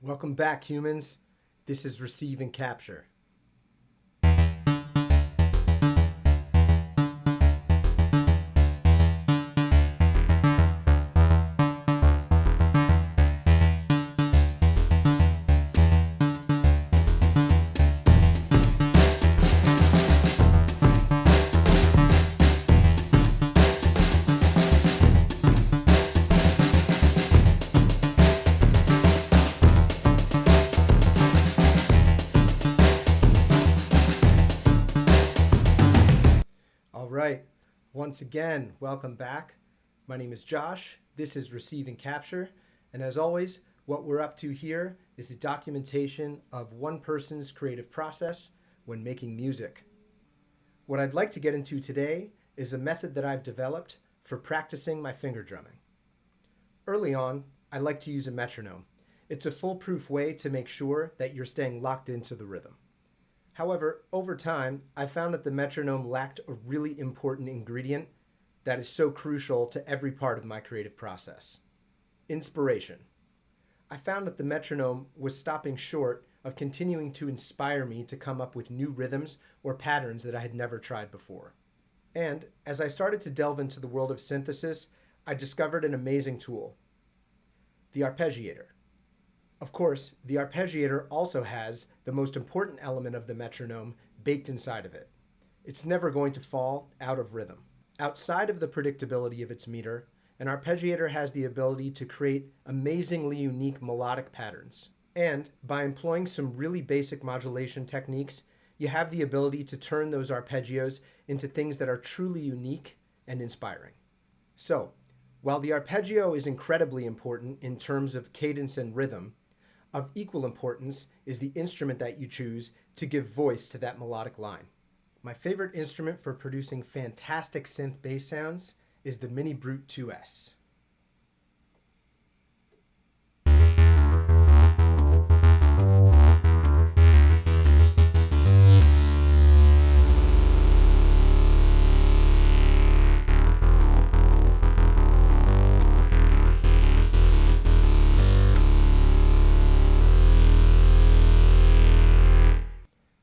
Welcome back, humans. This is Receive and Capture. All right, once again, welcome back. My name is Josh. This is Receive and Capture. And as always, what we're up to here is the documentation of one person's creative process when making music. What I'd like to get into today is a method that I've developed for practicing my finger drumming. Early on, I like to use a metronome. It's a foolproof way to make sure that you're staying locked into the rhythm. However, over time, I found that the metronome lacked a really important ingredient that is so crucial to every part of my creative process: inspiration. I found that the metronome was stopping short of continuing to inspire me to come up with new rhythms or patterns that I had never tried before. And as I started to delve into the world of synthesis, I discovered an amazing tool: the Arpeggiator. Of course, the Arpeggiator also has the most important element of the metronome baked inside of it. It's never going to fall out of rhythm. Outside of the predictability of its meter, an Arpeggiator has the ability to create amazingly unique melodic patterns. And by employing some really basic modulation techniques, you have the ability to turn those arpeggios into things that are truly unique and inspiring. So, while the arpeggio is incredibly important in terms of cadence and rhythm, of equal importance is the instrument that you choose to give voice to that melodic line. My favorite instrument for producing fantastic synth bass sounds is the MiniBrute 2S.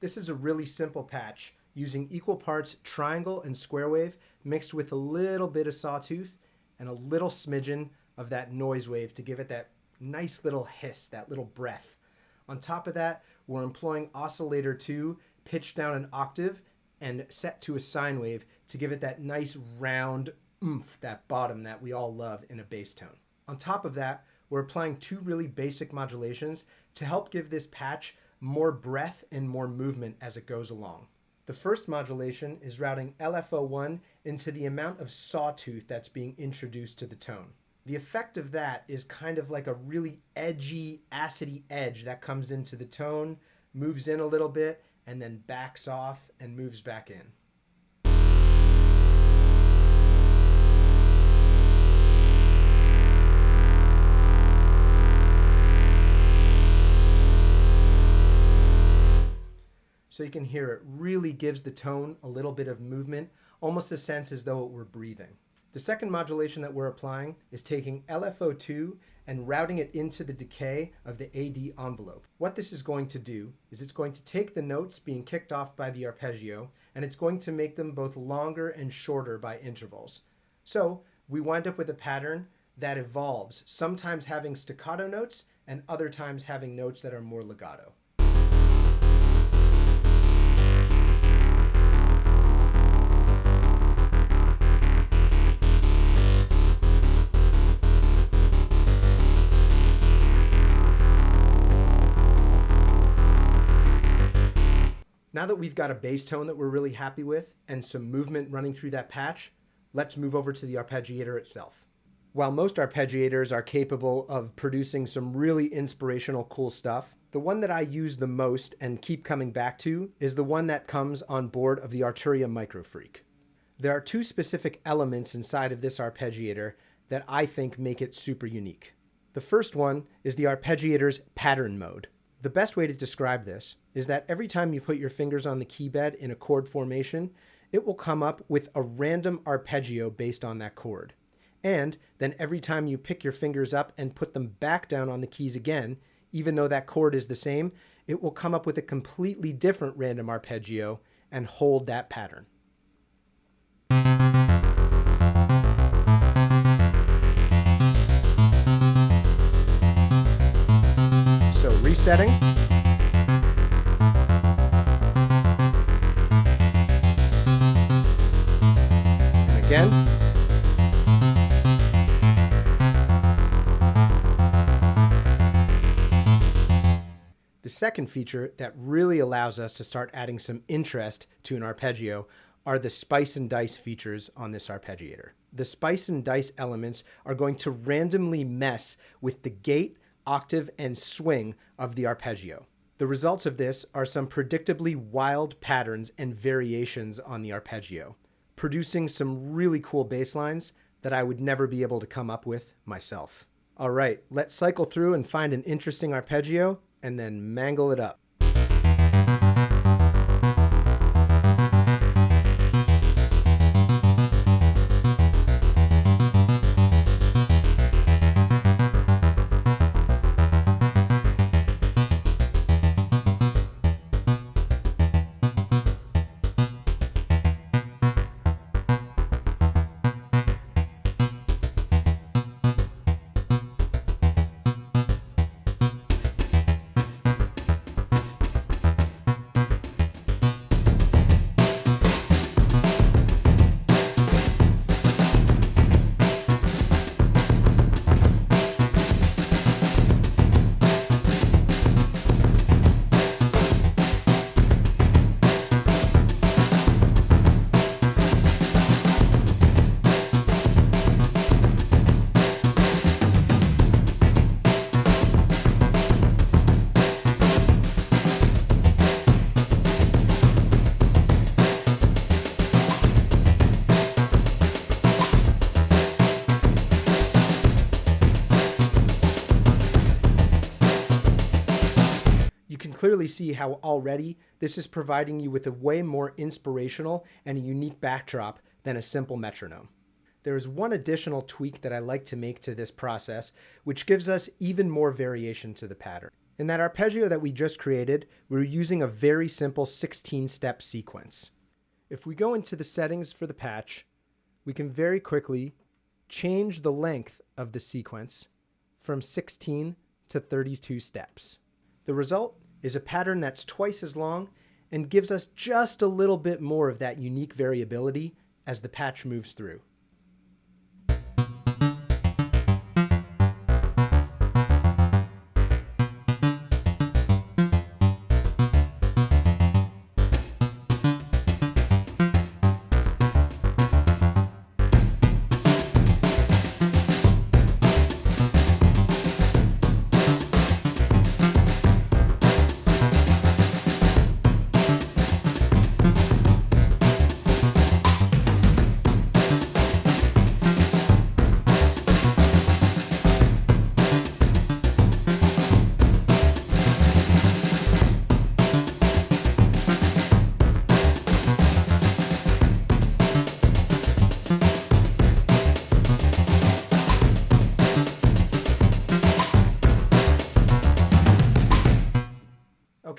This is a really simple patch using equal parts triangle and square wave mixed with a little bit of sawtooth and a little smidgen of that noise wave to give it that nice little hiss, that little breath. On top of that, we're employing oscillator 2 pitched down an octave and set to a sine wave to give it that nice round oomph, that bottom that we all love in a bass tone. On top of that, we're applying two really basic modulations to help give this patch more breath and more movement as it goes along. The first modulation is routing LFO1 into the amount of sawtooth that's being introduced to the tone. The effect of that is kind of like a really edgy, acidy edge that comes into the tone, moves in a little bit, and then backs off and moves back in. So you can hear it really gives the tone a little bit of movement, almost a sense as though it were breathing. The second modulation that we're applying is taking LFO2 and routing it into the decay of the AD envelope. What this is going to do is it's going to take the notes being kicked off by the arpeggio and it's going to make them both longer and shorter by intervals. So we wind up with a pattern that evolves, sometimes having staccato notes and other times having notes that are more legato. Now that we've got a bass tone that we're really happy with and some movement running through that patch, let's move over to the arpeggiator itself. While most arpeggiators are capable of producing some really inspirational, cool stuff, the one that I use the most and keep coming back to is the one that comes on board of the Arturia MicroFreak. There are two specific elements inside of this arpeggiator that I think make it super unique. The first one is the arpeggiator's pattern mode. The best way to describe this is that every time you put your fingers on the key bed in a chord formation, it will come up with a random arpeggio based on that chord. And then every time you pick your fingers up and put them back down on the keys again, even though that chord is the same, it will come up with a completely different random arpeggio and hold that pattern. So resetting. And again. The second feature that really allows us to start adding some interest to an arpeggio are the spice and dice features on this arpeggiator. The spice and dice elements are going to randomly mess with the gate, octave, and swing of the arpeggio. The results of this are some predictably wild patterns and variations on the arpeggio, producing some really cool bass lines that I would never be able to come up with myself. All right, let's cycle through and find an interesting arpeggio and then mangle it up. Clearly see how already this is providing you with a way more inspirational and a unique backdrop than a simple metronome. There is one additional tweak that I like to make to this process, which gives us even more variation to the pattern. In that arpeggio that we just created, we're using a very simple 16-step sequence. If we go into the settings for the patch, we can very quickly change the length of the sequence from 16 to 32 steps. The result is a pattern that's twice as long and gives us just a little bit more of that unique variability as the patch moves through.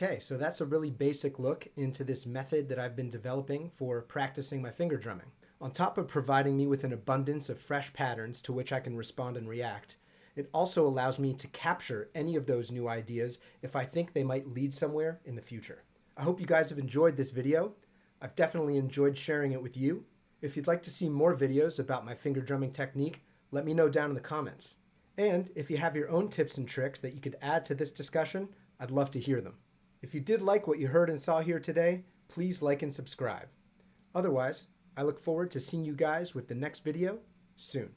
Okay, so that's a really basic look into this method that I've been developing for practicing my finger drumming. On top of providing me with an abundance of fresh patterns to which I can respond and react, it also allows me to capture any of those new ideas if I think they might lead somewhere in the future. I hope you guys have enjoyed this video. I've definitely enjoyed sharing it with you. If you'd like to see more videos about my finger drumming technique, let me know down in the comments. And if you have your own tips and tricks that you could add to this discussion, I'd love to hear them. If you did like what you heard and saw here today, please like and subscribe. Otherwise, I look forward to seeing you guys with the next video soon.